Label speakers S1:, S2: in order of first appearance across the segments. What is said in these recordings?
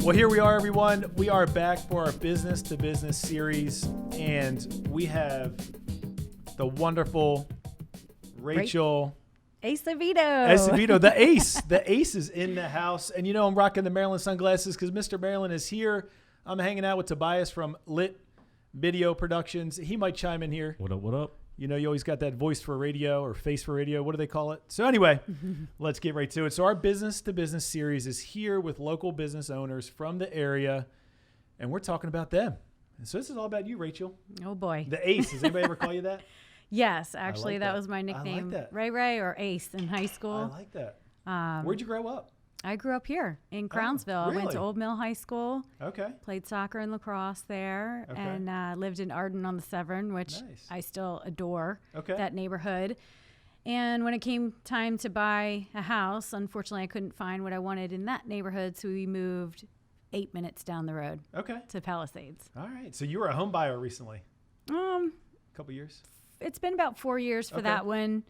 S1: Well, here we are, everyone. We are back for our Business to Business series, and we have the wonderful Rachael
S2: Acevedo,
S1: the ace. The ace is in the house, and I'm rocking the Maryland sunglasses because Mr. Maryland is here. I'm hanging out with Tobias from Lit Video Productions. He might chime in here.
S3: What up, what up?
S1: You always got that voice for radio or face for radio. What do they call it? So anyway, let's get right to it. So our Business to Business series is here with local business owners from the area, and we're talking about them. And so this is all about you, Rachael.
S2: Oh, boy.
S1: The ace. Does anybody ever call you that?
S2: Yes, actually,
S1: like
S2: that was my nickname.
S1: I like that.
S2: Ray or Ace in high school.
S1: I like that. Where'd you grow up?
S2: I grew up here in Crownsville.
S1: really?
S2: I went to Old Mill High School.
S1: Okay.
S2: Played soccer and lacrosse there.
S1: Okay.
S2: And lived in Arden on the Severn, which
S1: Nice.
S2: I still adore,
S1: Okay.
S2: that neighborhood. And when it came time to buy a house, unfortunately, I couldn't find what I wanted in that neighborhood, so we moved 8 minutes down the road
S1: Okay.
S2: to Palisades.
S1: All right. So you were a home buyer recently. A couple years.
S2: It's been about 4 years for
S1: Okay.
S2: that one.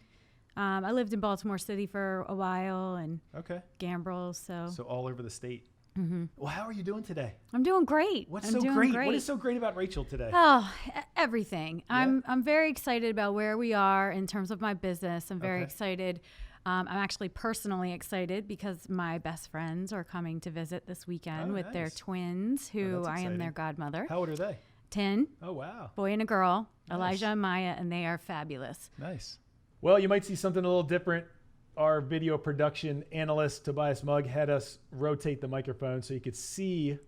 S2: I lived in Baltimore City for a while and
S1: Okay.
S2: Gambrel, so
S1: So all over the state. Mm-hmm. Well, how are you doing today?
S2: I'm doing great.
S1: What's
S2: I'm
S1: so
S2: doing
S1: great? What is so great about Rachael today?
S2: Oh, everything.
S1: Yeah?
S2: I'm very excited about where we are in terms of my business. I'm very
S1: Okay.
S2: excited. I'm actually personally excited because my best friends are coming to visit this weekend
S1: Oh,
S2: with their
S1: nice.
S2: twins, who
S1: that's
S2: I am
S1: exciting.
S2: their godmother.
S1: How old are they?
S2: 10,
S1: Oh, wow.
S2: boy and a girl,
S1: Nice.
S2: Elijah and Maya, and they are fabulous.
S1: Nice. Well, you might see something a little different. Our video production analyst, Tobias Mugg, had us rotate the microphone so you could see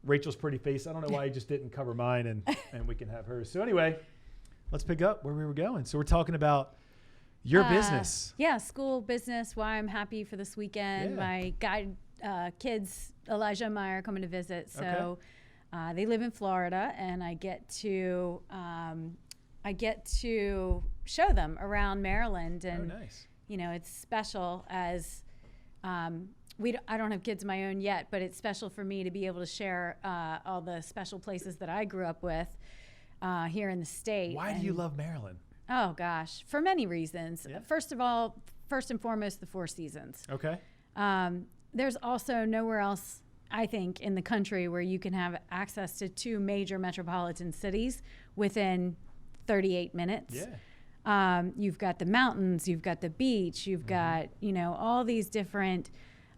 S1: Rachel's pretty face. I don't know why he just didn't cover mine, and we can have hers. So anyway, let's pick up where we were going. So we're talking about your business.
S2: Yeah, school business, why I'm happy for this weekend.
S1: Yeah.
S2: My guide kids, Elijah and Maya, are coming to visit. So they live in Florida, and I get to show them around Maryland. And,
S1: Oh, nice.
S2: it's special as I don't have kids of my own yet, but it's special for me to be able to share all the special places that I grew up with here in the state.
S1: Why do you love Maryland?
S2: Oh, gosh, for many reasons.
S1: Yeah.
S2: First and foremost, the Four Seasons.
S1: Okay.
S2: There's also nowhere else, I think, in the country where you can have access to two major metropolitan cities within 38 minutes.
S1: Yeah.
S2: You've got the mountains, you've got the beach, you've got, all these different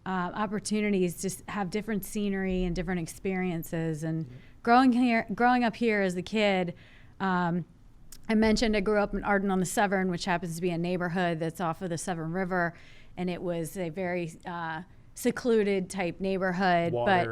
S2: opportunities to have different scenery and different experiences. And growing up here as a kid, I mentioned I grew up in Arden on the Severn, which happens to be a neighborhood that's off of the Severn River, and it was a very secluded type neighborhood, but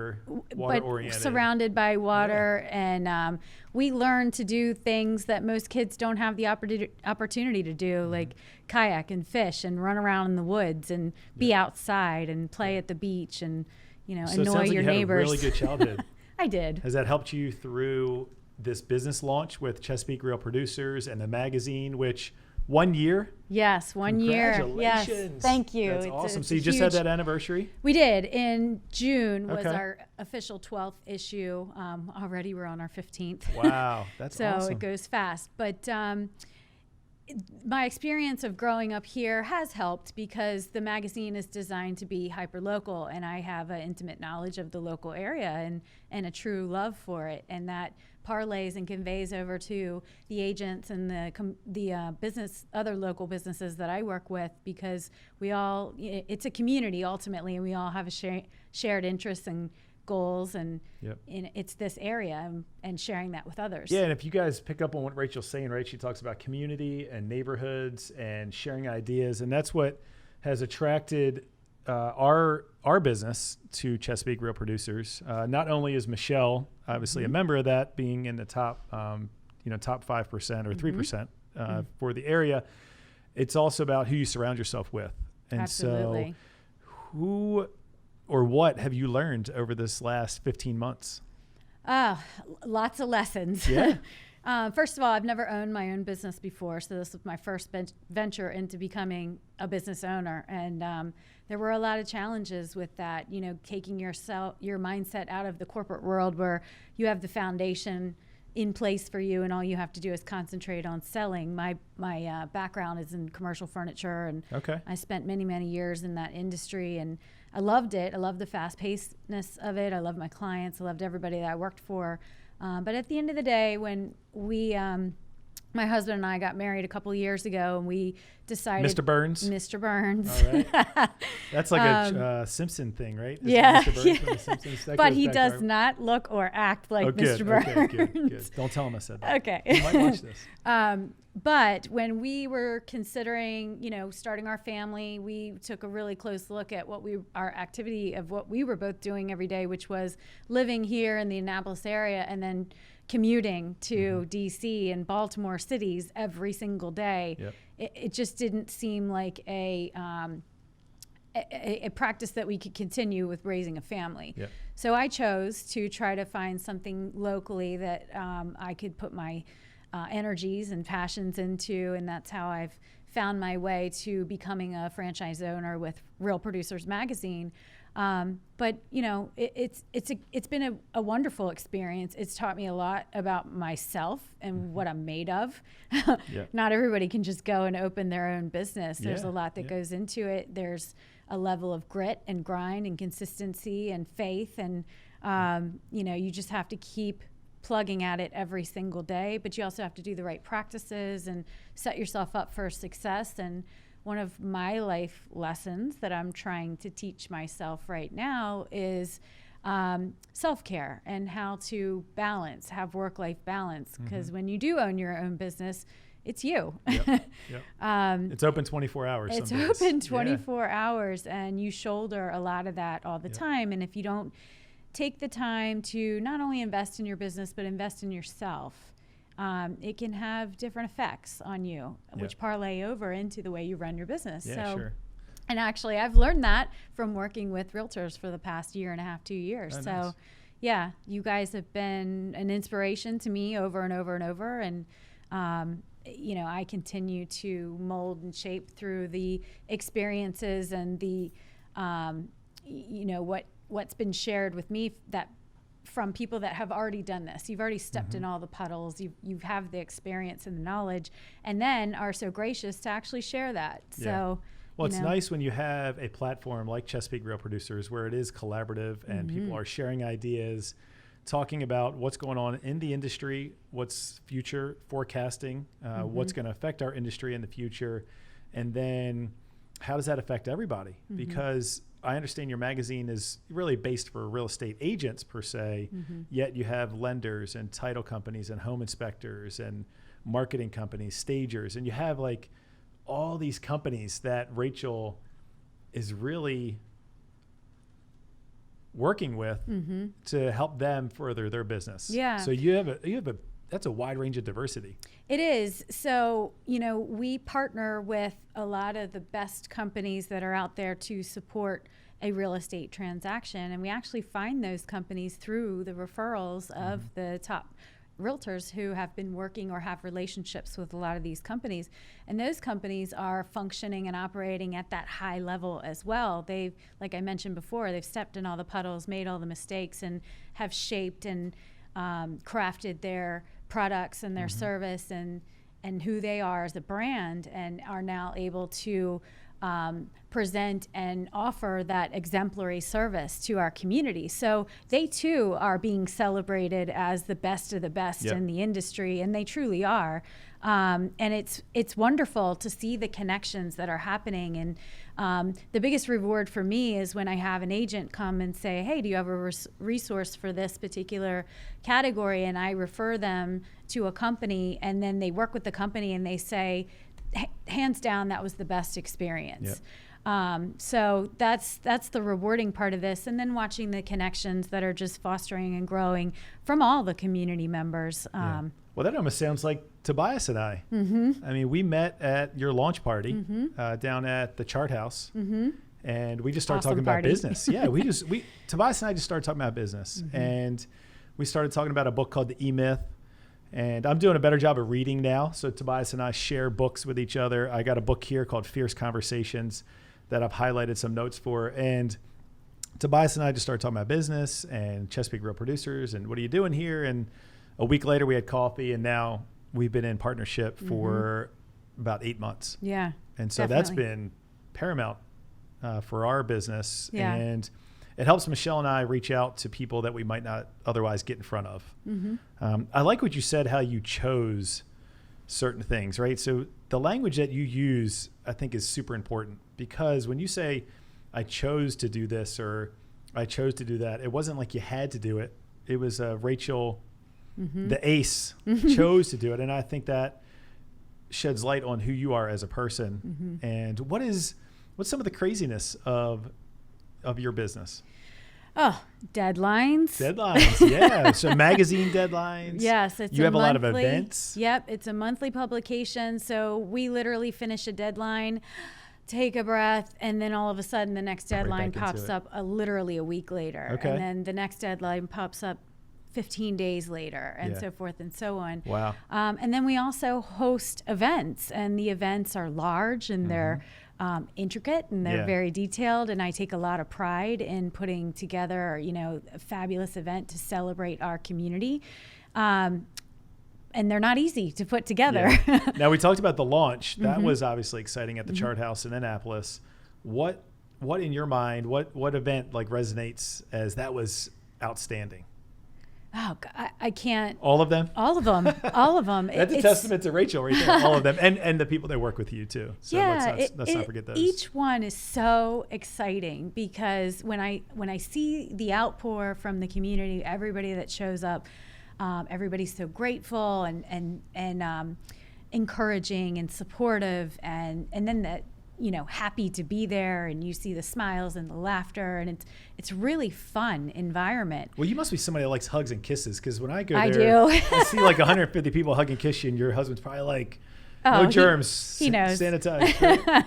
S1: water-oriented.
S2: surrounded by water. Yeah. And we learned to do things that most kids don't have the opportunity to do, like kayak and fish and run around in the woods and be outside and play at the beach and
S1: So
S2: annoy
S1: it sounds like
S2: your
S1: you
S2: neighbors.
S1: had a really good childhood.
S2: I did.
S1: Has that helped you through this business launch with Chesapeake Real Producers and the magazine, which 1 year?
S2: Yes, 1 year.
S1: Congratulations.
S2: Yes, thank you.
S1: That's
S2: It's
S1: awesome.
S2: it's
S1: So you just had that anniversary?
S2: We did. In June was
S1: Okay.
S2: our official 12th issue. Already we're on our 15th.
S1: Wow, that's
S2: so
S1: awesome.
S2: it goes fast. But my experience of growing up here has helped because the magazine is designed to be hyper-local, and I have an intimate knowledge of the local area and a true love for it, and that parlays and conveys over to the agents and the other local businesses that I work with, because it's a community ultimately, and we all have a shared interests and goals, and it's this area and sharing that with others.
S1: Yeah, and if you guys pick up on what Rachel's saying, right, she talks about community and neighborhoods and sharing ideas, and that's what has attracted our business to Chesapeake Real Producers. Not only is Michelle obviously a member of that, being in the top 5% or 3% for the area, it's also about who you surround yourself with. And
S2: Absolutely.
S1: so who or what have you learned over this last 15 months?
S2: Lots of lessons.
S1: Yeah.
S2: First of all, I've never owned my own business before, so this was my first venture into becoming a business owner. And there were a lot of challenges with that, taking your mindset out of the corporate world where you have the foundation in place for you, and all you have to do is concentrate on selling. My background is in commercial furniture, and I spent many years in that industry, and I loved it. I loved the fast-pacedness of it. I loved my clients. I loved everybody that I worked for. But at the end of the day, when we my husband and I got married a couple of years ago, and we decided...
S1: Mr. Burns?
S2: Mr. Burns.
S1: All right. That's like a Simpson thing, right? Isn't
S2: yeah.
S1: Mr. Burns from the Simpsons?
S2: But he does not look or act like Mr. Burns.
S1: Okay, good. Don't tell him I said that.
S2: Okay.
S1: He might watch this.
S2: But when we were considering, starting our family, we took a really close look at our activity of what we were both doing every day, which was living here in the Annapolis area and then commuting to DC and Baltimore cities every single day.
S1: Yep.
S2: It just didn't seem like a practice that we could continue with raising a family.
S1: Yep.
S2: So I chose to try to find something locally that I could put my energies and passions into, and that's how I've found my way to becoming a franchise owner with Real Producers Magazine. But it's been a wonderful experience. It's taught me a lot about myself and what I'm made of. Not everybody can just go and open their own business. There's a lot that goes into it. There's a level of grit and grind and consistency and faith, and you just have to keep plugging at it every single day, but you also have to do the right practices and set yourself up for success. And one of my life lessons that I'm trying to teach myself right now is self-care and how to have work-life balance. Because when you do own your own business, it's you.
S1: Yep. It's open 24 hours.
S2: It's open 24 hours, and you shoulder a lot of that all the time. And if you don't take the time to not only invest in your business, but invest in yourself, it can have different effects on you, which parlay over into the way you run your business.
S1: Sure.
S2: And actually, I've learned that from working with realtors for the past 1.5 to 2 years.
S1: Oh,
S2: so,
S1: nice.
S2: Yeah, you guys have been an inspiration to me over and over and over. And, I continue to mold and shape through the experiences and the, what's been shared with me that from people that have already done this. You've already stepped in all the puddles. You have the experience and the knowledge, and then are so gracious to actually share that. So,
S1: well, it's nice when you have a platform like Chesapeake Real Producers where it is collaborative and people are sharing ideas, talking about what's going on in the industry, what's future forecasting, what's going to affect our industry in the future, and then how does that affect everybody? Because I understand your magazine is really based for real estate agents per se, yet you have lenders and title companies and home inspectors and marketing companies, stagers, and you have like all these companies that Rachael is really working with to help them further their business. Yeah. So that's a wide range of diversity.
S2: It is. So, we partner with a lot of the best companies that are out there to support a real estate transaction. And we actually find those companies through the referrals of the top realtors who have been working or have relationships with a lot of these companies. And those companies are functioning and operating at that high level as well. They've, like I mentioned before, they've stepped in all the puddles, made all the mistakes, and have shaped and crafted their products and their service and who they are as a brand, and are now able to present and offer that exemplary service to our community. So they too are being celebrated as the best of the best in the industry, and they truly are. And it's wonderful to see the connections that are happening. And the biggest reward for me is when I have an agent come and say, hey, do you have a resource for this particular category? And I refer them to a company, and then they work with the company and they say, hands down, that was the best experience. So that's the rewarding part of this. And then watching the connections that are just fostering and growing from all the community members.
S1: Well, that almost sounds like Tobias and I. I mean, we met at your launch party down at the Chart House, and we just started talking about business. Tobias and I just started talking about business, and we started talking about a book called The E-Myth. And I'm doing a better job of reading now. So Tobias and I share books with each other. I got a book here called Fierce Conversations that I've highlighted some notes for. And Tobias and I just started talking about business and Chesapeake Real Producers and what are you doing here? And a week later we had coffee, and now we've been in partnership for about 8 months.
S2: Yeah.
S1: And so that's been paramount for our business.
S2: Yeah.
S1: And it helps Michelle and I reach out to people that we might not otherwise get in front of. I like what you said, how you chose certain things, right? So the language that you use, I think, is super important, because when you say, I chose to do this or I chose to do that, it wasn't like you had to do it. It was Rachael, the ace, chose to do it. And I think that sheds light on who you are as a person. And what's some of the craziness of your business?
S2: Oh, deadlines.
S1: Deadlines, yeah. So magazine deadlines.
S2: Yes,
S1: you have a lot of events.
S2: Yep, it's a monthly publication. So we literally finish a deadline, take a breath, and then all of a sudden the next deadline pops up literally a week later.
S1: Okay.
S2: And then the next deadline pops up 15 days later, and so forth and so on.
S1: Wow.
S2: And then we also host events, and the events are large, and they're intricate, and they're very detailed, and I take a lot of pride in putting together, a fabulous event to celebrate our community. And they're not easy to put together.
S1: Yeah. Now, we talked about the launch. That was obviously exciting at the Chart House in Annapolis. What in your mind, what event resonates as that was outstanding?
S2: Oh, I can't.
S1: All of them?
S2: All of them. All of them.
S1: That's a testament to Rachael right there. All of them. And the people that work with you too. So let's not forget those.
S2: Each one is so exciting, because when I see the outpour from the community, everybody that shows up, everybody's so grateful and encouraging and supportive, and then that, happy to be there, and you see the smiles and the laughter, and it's really fun environment.
S1: Well, you must be somebody that likes hugs and kisses, because when I go there,
S2: I do.
S1: I see 150 people hug and kiss you, and your husband's probably like, no germs.
S2: He knows.
S1: Sanitize.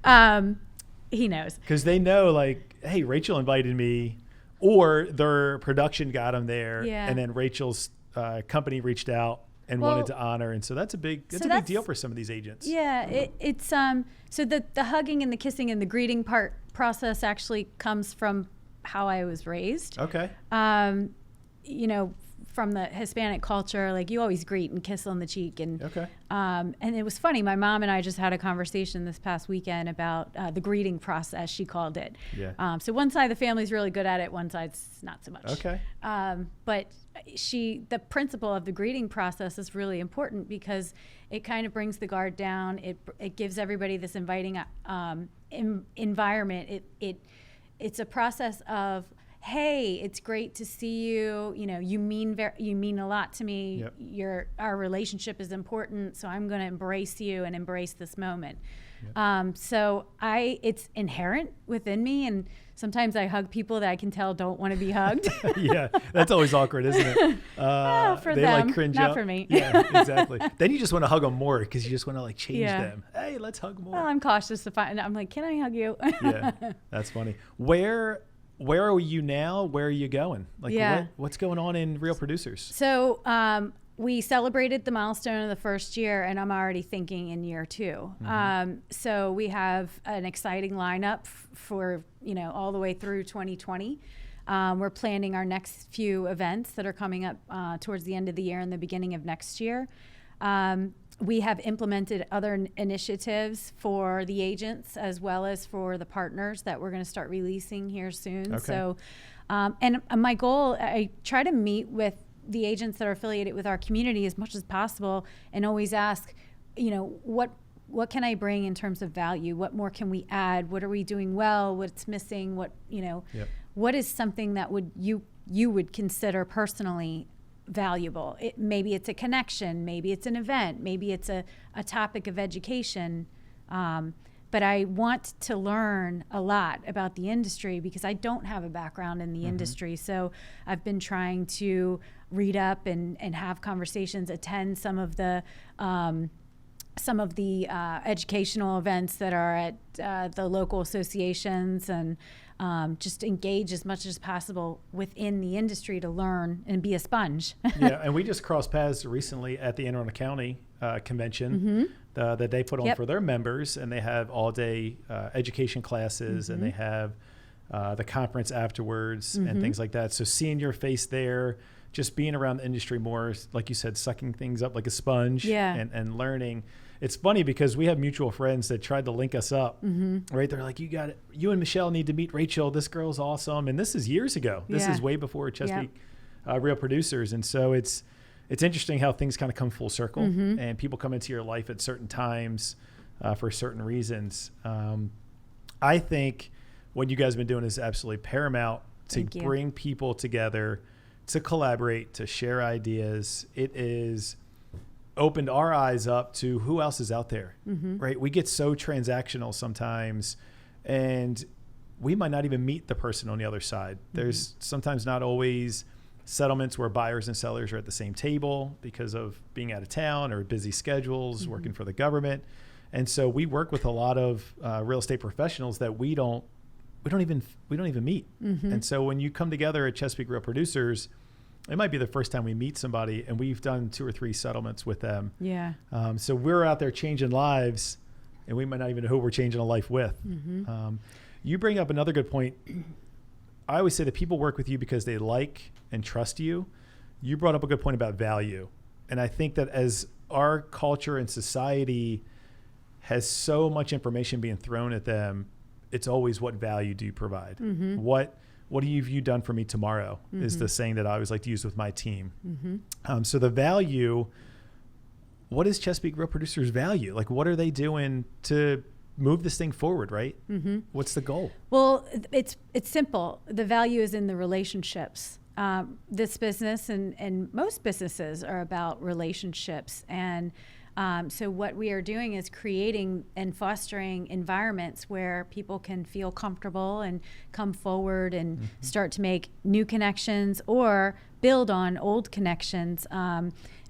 S1: Right?
S2: He knows.
S1: Because they know, hey, Rachael invited me, or their production got them there, and then Rachel's company reached out and wanted to honor, and so that's a big deal for some of these agents.
S2: Yeah, it's so the hugging and the kissing and the greeting process actually comes from how I was raised.
S1: Okay.
S2: From the Hispanic culture, you always greet and kiss on the cheek, and
S1: okay.
S2: And it was funny. My mom and I just had a conversation this past weekend about the greeting process, she called it.
S1: Yeah.
S2: So one side of the family's really good at it, one side's not so much.
S1: Okay.
S2: But the principle of the greeting process is really important, because it kind of brings the guard down. It gives everybody this inviting environment. It's a process of, hey, it's great to see you. You mean a lot to me.
S1: Yep.
S2: Our relationship is important, so I'm going to embrace you and embrace this moment.
S1: Yep.
S2: So it's inherent within me, and sometimes I hug people that I can tell don't want to be hugged.
S1: Yeah, that's always awkward, isn't it?
S2: For
S1: they
S2: them,
S1: cringe
S2: not
S1: up.
S2: for me.
S1: Yeah, exactly. Then you just want to hug them more, because you just want to change them. Hey, let's hug more.
S2: Well, I'm cautious to find. I'm like, can I hug you?
S1: Yeah, that's funny. Where are you now? Where are you going? What's going on in Real Producers?
S2: So we celebrated the milestone of the first year, and I'm already thinking in year 2. So we have an exciting lineup for all the way through 2020. We're planning our next few events that are coming up towards the end of the year and the beginning of next year. We have implemented other initiatives for the agents, as well as for the partners, that we're going to start releasing here soon.
S1: Okay.
S2: So, and my goal, I try to meet with the agents that are affiliated with our community as much as possible, and always ask, what can I bring in terms of value? What more can we add? What are we doing well? What's missing? What is something that you would consider personally valuable? Maybe it's a connection, maybe it's an event, maybe it's a topic of education. But I want to learn a lot about the industry, because I don't have a background in the industry. So I've been trying to read up and have conversations, attend some of the educational events that are at the local associations, and just engage as much as possible within the industry to learn and be a sponge.
S1: Yeah, and we just crossed paths recently at the Anne Arundel County convention that they put on for their members, and they have all-day education classes, and they have the conference afterwards and things like that. So seeing your face there, just being around the industry more, like you said, sucking things up like a sponge and learning. It's funny because we have mutual friends that tried to link us up, right? They're like, you and Michelle need to meet Rachael. This girl's awesome. And this is years ago. This is way before Chesapeake Real Producers. And so it's interesting how things kind of come full circle and people come into your life at certain times for certain reasons. I think what you guys have been doing is absolutely paramount to bring people together, to collaborate, to share ideas. It is opened our eyes up to who else is out there, right? We get so transactional sometimes, and we might not even meet the person on the other side. There's sometimes not always settlements where buyers and sellers are at the same table because of being out of town or busy schedules, working for the government. And so we work with a lot of real estate professionals that we don't even meet. And so when you come together at Chesapeake Real Producers, it might be the first time we meet somebody, and we've done 2 or 3 settlements with them. Yeah. So we're out there changing lives, and we might not even know who we're changing a life with. You bring up another good point. I always say that people work with you because they like and trust you. You brought up a good point about value. And I think that as our culture and society has so much information being thrown at them, it's always, what value do you provide? What have you done for me tomorrow is the saying that I always like to use with my team. So the value, what is Chesapeake Real Producers' value? Like, what are they doing to move this thing forward, right? What's the goal?
S2: Well, it's simple. The value is in the relationships. This business and most businesses are about relationships. And so what we are doing is creating and fostering environments where people can feel comfortable and come forward and start to make new connections or build on old connections.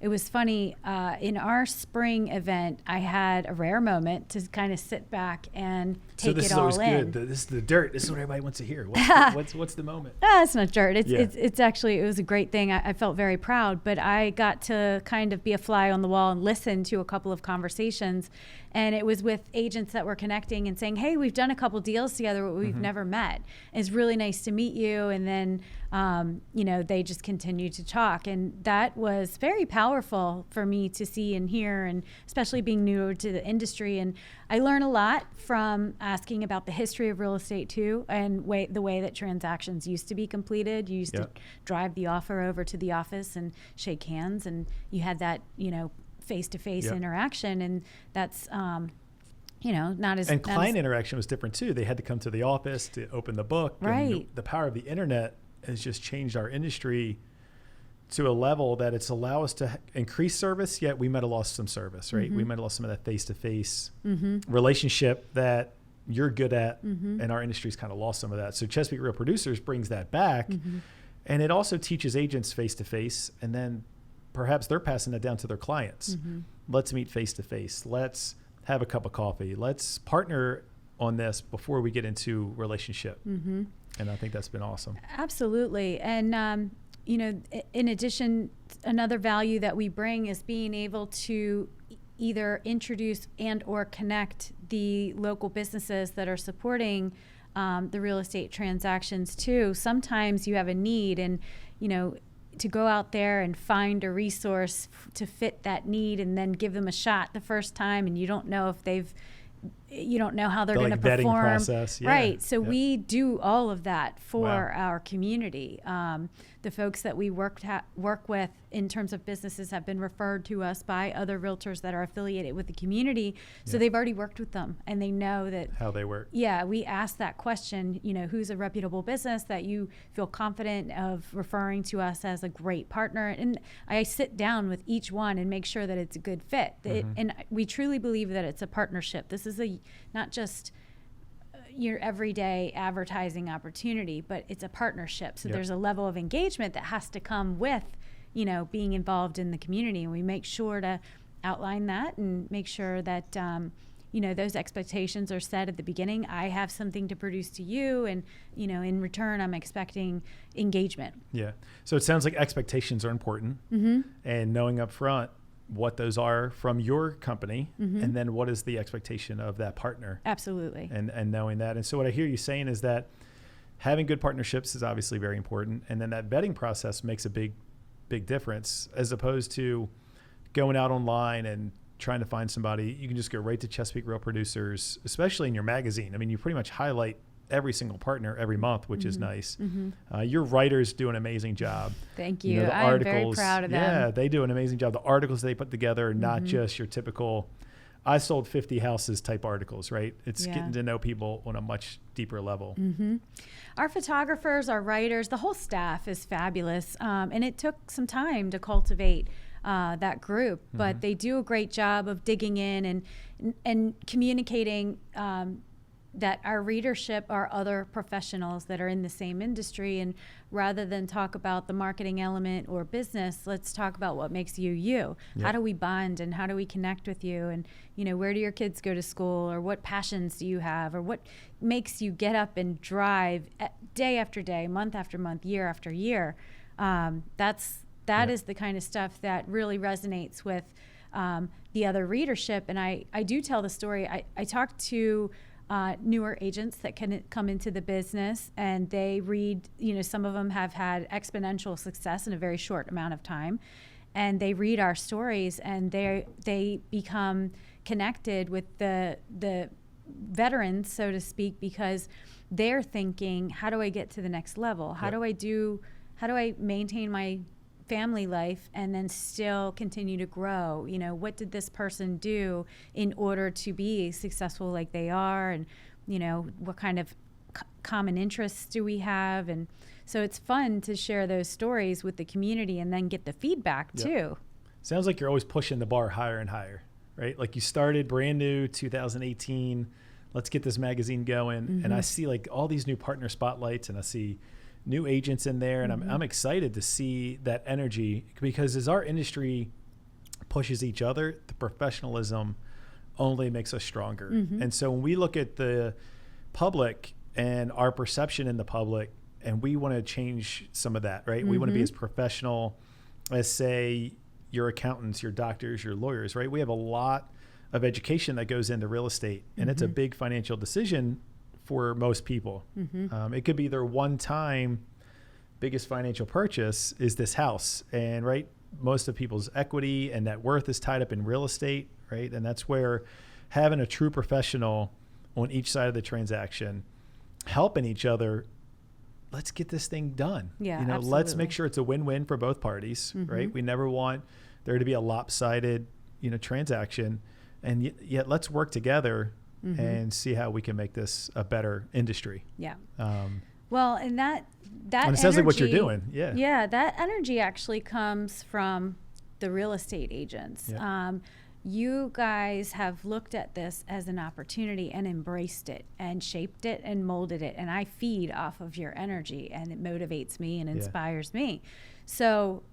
S2: It was funny, in our spring event, I had a rare moment to kind of sit back and take it all in. So this is always
S1: good. This is the dirt. This is what everybody wants to hear. What's the moment?
S2: It's not dirt. It's actually, it was a great thing. I felt very proud, but I got to kind of be a fly on the wall and listen to a couple of conversations. And it was with agents that were connecting and saying, hey, we've done a couple deals together, but we've never met. It's really nice to meet you. And then, they just continued to talk. And that was very powerful for me to see and hear, and especially being new to the industry. And I learned a lot from asking about the history of real estate too, and the way that transactions used to be completed. You used to drive the offer over to the office and shake hands, and you had that, face-to-face interaction, and that's not as...
S1: And client interaction was different too. They had to come to the office to open the book.
S2: Right.
S1: And the power of the internet has just changed our industry to a level that it's allowed us to increase service, yet we might have lost some service, right? We might have lost some of that face-to-face relationship that you're good at, and our industry's kind of lost some of that. So Chesapeake Real Producers brings that back, and it also teaches agents face-to-face, and then perhaps they're passing that down to their clients. Let's meet face-to-face. Let's have a cup of coffee. Let's partner on this before we get into relationship. And I think that's been awesome.
S2: Absolutely. And, in addition, another value that we bring is being able to either introduce and or connect the local businesses that are supporting the real estate transactions too. Sometimes you have a need, and, to go out there and find a resource to fit that need and then give them a shot the first time, and you don't know if you don't know how they're going to perform.
S1: Process. Yeah.
S2: Right. So we do all of that for our community. The folks that we work with in terms of businesses have been referred to us by other realtors that are affiliated with the community. So they've already worked with them, and they know that
S1: how they work.
S2: Yeah. We ask that question, who's a reputable business that you feel confident of referring to us as a great partner. And I sit down with each one and make sure that it's a good fit. And we truly believe that it's a partnership. This is not just your everyday advertising opportunity, but it's a partnership. So there's a level of engagement that has to come with, being involved in the community. And we make sure to outline that and make sure that, those expectations are set at the beginning. I have something to produce to you, and, in return, I'm expecting engagement. Yeah.
S1: So it sounds like expectations are important, and knowing up front what those are from your company, and then what is the expectation of that partner.
S2: Absolutely.
S1: And knowing that. And so what I hear you saying is that having good partnerships is obviously very important, and then that vetting process makes a big big difference, as opposed to going out online and trying to find somebody. You can just go right to Chesapeake Real Producers, especially in your magazine. I mean, you pretty much highlight every single partner every month, which is nice. Your writers do an amazing job.
S2: Thank you. I'm very proud of them.
S1: Yeah, they do an amazing job. The articles they put together are not just your typical, I sold 50 houses type articles, right? It's getting to know people on a much deeper level.
S2: Our photographers, our writers, the whole staff is fabulous. And it took some time to cultivate that group, but they do a great job of digging in and communicating that our readership are other professionals that are in the same industry. And rather than talk about the marketing element or business, let's talk about what makes you you.
S1: Yep.
S2: How do we bond and how do we connect with you? And, where do your kids go to school, or what passions do you have, or what makes you get up and drive day after day, month after month, year after year? That is the kind of stuff that really resonates with the other readership. And I do tell the story. I talk to newer agents that can come into the business, and they read, some of them have had exponential success in a very short amount of time, and they read our stories and they become connected with the veterans, so to speak, because they're thinking, how do I get to the next level? How do I maintain my family life and then still continue to grow? What did this person do in order to be successful like they are? And, what kind of common interests do we have? And so it's fun to share those stories with the community and then get the feedback too.
S1: Sounds like you're always pushing the bar higher and higher, right? Like you started brand new 2018. Let's get this magazine going. And I see like all these new partner spotlights, and I see new agents in there, and I'm excited to see that energy, because as our industry pushes each other, the professionalism only makes us stronger. And so when we look at the public and our perception in the public, and we want to change some of that, right? We want to be as professional as, say, your accountants, your doctors, your lawyers, right? We have a lot of education that goes into real estate, and it's a big financial decision for most people. It could be their one-time biggest financial purchase is this house. And right, most of people's equity and net worth is tied up in real estate, right? And that's where having a true professional on each side of the transaction, helping each other, let's get this thing done. Let's make sure it's a win-win for both parties, right? We never want there to be a lopsided, transaction. And yet let's work together and see how we can make this a better industry.
S2: Well, and that
S1: and it sounds like what you're doing.
S2: Yeah, that energy actually comes from the real estate agents. You guys have looked at this as an opportunity and embraced it and shaped it and molded it. And I feed off of your energy, and it motivates me and inspires me. So,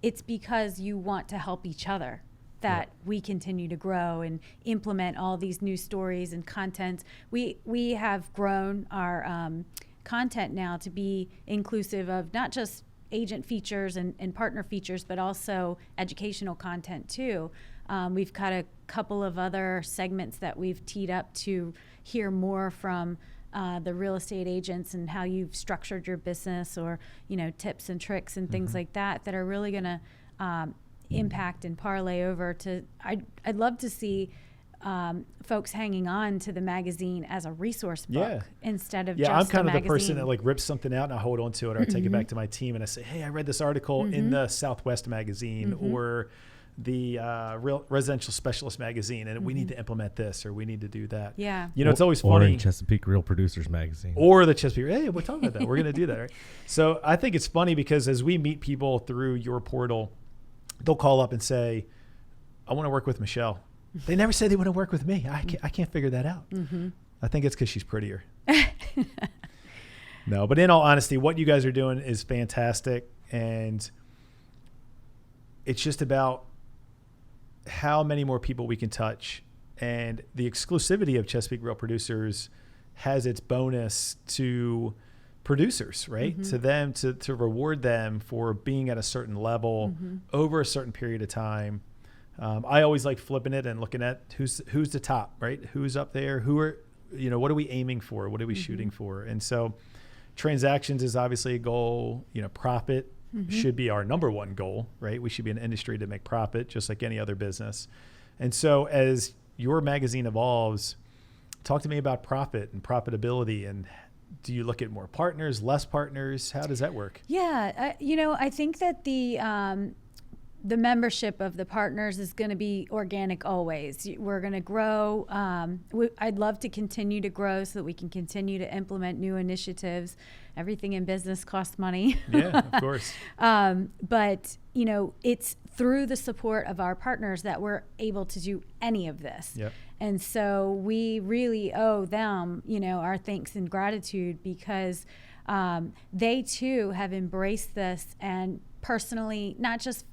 S2: it's because you want to help each other that we continue to grow and implement all these new stories and content. We have grown our content now to be inclusive of not just agent features and partner features, but also educational content too. We've got a couple of other segments that we've teed up to hear more from the real estate agents and how you've structured your business, or, tips and tricks and things like that are really going to impact and parlay over to, I'd love to see folks hanging on to the magazine as a resource book instead of just
S1: I'm kind of
S2: magazine.
S1: the person that like rips something out and I hold on to it, or I take it back to my team and I say, hey, I read this article in the Southwest magazine or the Residential Specialist magazine, and we need to implement this, or we need to do that. It's always funny.
S3: Or in Chesapeake Real Producers Magazine.
S1: Or the Chesapeake. Hey, we're talking about that. We're going to do that, right? So I think it's funny because as we meet people through your portal, they'll call up and say, I want to work with Michelle. They never say they want to work with me. I can't figure that out. I think it's because she's prettier. No, but in all honesty, what you guys are doing is fantastic. And it's just about how many more people we can touch. And the exclusivity of Chesapeake Real Producers has its bonus to producers, right? To them, to reward them for being at a certain level over a certain period of time. I always like flipping it and looking at who's the top, right? Who's up there? Who are, what are we aiming for? What are we shooting for? And so transactions is obviously a goal, profit should be our number one goal, right? We should be an industry to make profit, just like any other business. And so as your magazine evolves, talk to me about profit and profitability, and do you look at more partners, less partners? How does that work?
S2: Yeah, I think that the membership of the partners is going to be organic always. We're going to grow. I'd love to continue to grow so that we can continue to implement new initiatives. Everything in business costs money.
S1: Yeah, of course.
S2: But, it's through the support of our partners that we're able to do any of this.
S1: Yep.
S2: And so we really owe them, our thanks and gratitude, because they too have embraced this and personally, not just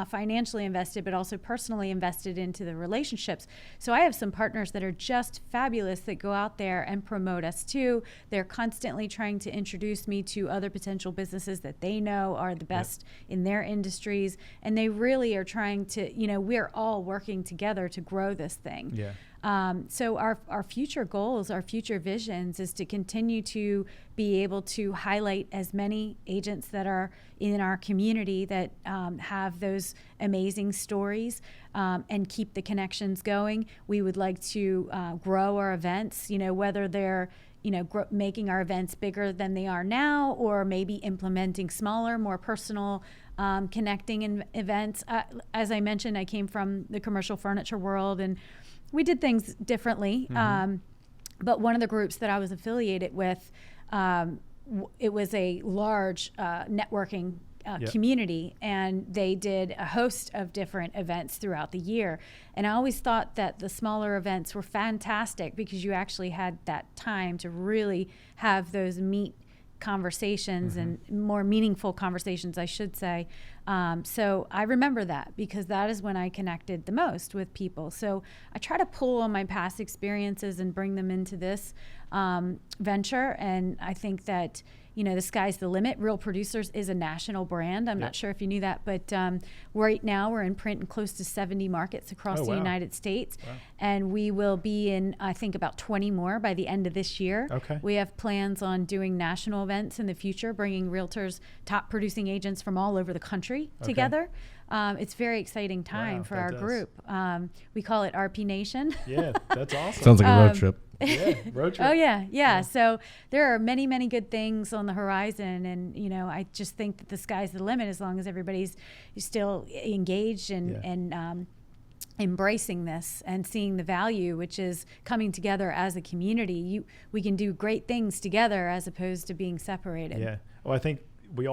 S2: financially invested, but also personally invested into the relationships. So I have some partners that are just fabulous that go out there and promote us too. They're constantly trying to introduce me to other potential businesses that they know are the best in their industries. And they really are trying to, we're all working together to grow this thing.
S1: Yeah.
S2: So our future goals, our future visions is to continue to be able to highlight as many agents that are in our community that have those amazing stories and keep the connections going. We would like to grow our events, whether they're making our events bigger than they are now, or maybe implementing smaller, more personal connecting events. As I mentioned, I came from the commercial furniture world, and we did things differently. But one of the groups that I was affiliated with, it was a large networking community, and they did a host of different events throughout the year. And I always thought that the smaller events were fantastic because you actually had that time to really have those conversations and more meaningful conversations, I should say. So I remember that because that is when I connected the most with people. So I try to pull on my past experiences and bring them into this venture. And I think that, the sky's the limit. Real Producers is a national brand. I'm not sure if you knew that, but right now we're in print in close to 70 markets across the United States. Wow. And we will be in, I think, about 20 more by the end of this year.
S1: Okay.
S2: We have plans on doing national events in the future, bringing realtors, top producing agents from all over the country together. It's a very exciting time for our group. We call it RP Nation.
S1: Yeah, that's awesome.
S3: Sounds like a road trip.
S1: Yeah, road trip.
S2: Oh, yeah. So there are many, many good things on the horizon. And, I just think that the sky's the limit as long as everybody's still engaged and embracing this and seeing the value, which is coming together as a community. We can do great things together as opposed to being separated.
S1: Yeah. Well, I think we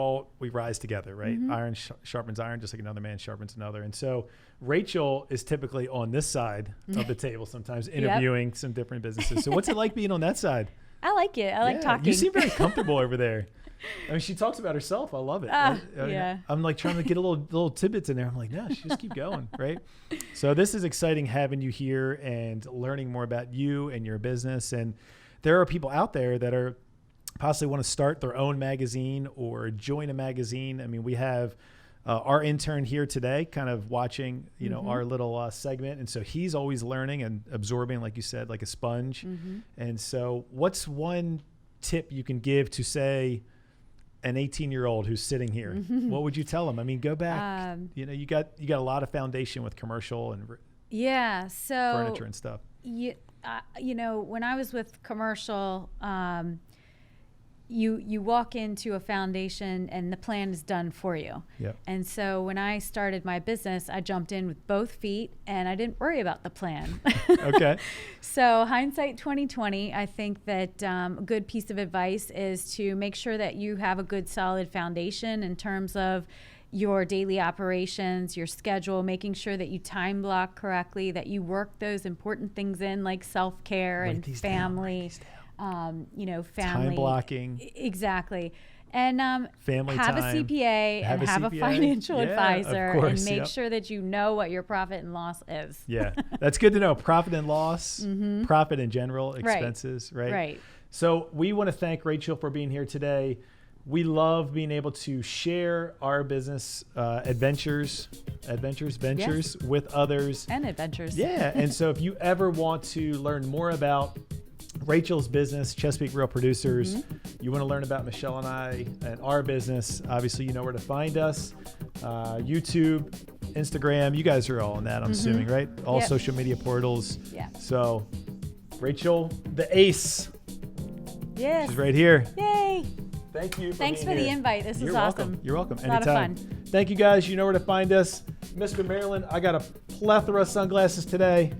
S1: rise together, right? Iron sharpens iron, just like another man sharpens another. And so Rachael is typically on this side of the table sometimes interviewing some different businesses. So what's it like being on that side?
S2: I like it. I like talking.
S1: You seem very comfortable over there. I mean, she talks about herself. I love it. I'm like trying to get a little tidbits in there. I'm like, no, just keep going, right? So this is exciting having you here and learning more about you and your business. And there are people out there that are possibly want to start their own magazine or join a magazine. I mean, we have our intern here today kind of watching, our little segment. And so he's always learning and absorbing, like you said, like a sponge. And so what's one tip you can give to, say, an 18-year-old who's sitting here? What would you tell them? I mean, go back, you got a lot of foundation with commercial and furniture and stuff.
S2: When I was with commercial, you walk into a foundation and the plan is done for you.
S1: Yep.
S2: And so when I started my business, I jumped in with both feet and I didn't worry about the plan.
S1: Okay.
S2: So hindsight 2020, I think that a good piece of advice is to make sure that you have a good solid foundation in terms of your daily operations, your schedule, making sure that you time block correctly, that you work those important things in like self-care and family. Family
S1: time blocking,
S2: exactly, and
S1: family
S2: have
S1: time,
S2: a CPA and have a financial advisor,
S1: of course,
S2: and make sure that you know what your profit and loss is.
S1: Yeah, that's good to know. Profit and loss, profit in general, expenses, right?
S2: Right.
S1: So we want to thank Rachael for being here today. We love being able to share our business ventures with others.
S2: And adventures.
S1: Yeah, and so if you ever want to learn more about Rachel's business, Chesapeake Real Producers. You want to learn about Michelle and I and our business, obviously you know where to find us. YouTube, Instagram, you guys are all on that, I'm assuming, right? All social media portals.
S2: Yeah.
S1: So Rachel, the ace.
S2: Yes.
S1: She's right here.
S2: Yay.
S1: Thank you.
S2: Thanks for the invite. This is awesome.
S1: You're welcome.
S2: A lot of
S1: Anytime.
S2: fun.
S1: Thank you guys. You know where to find us. Mr. Maryland, I got a plethora of sunglasses today.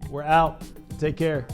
S1: We're out. Take care.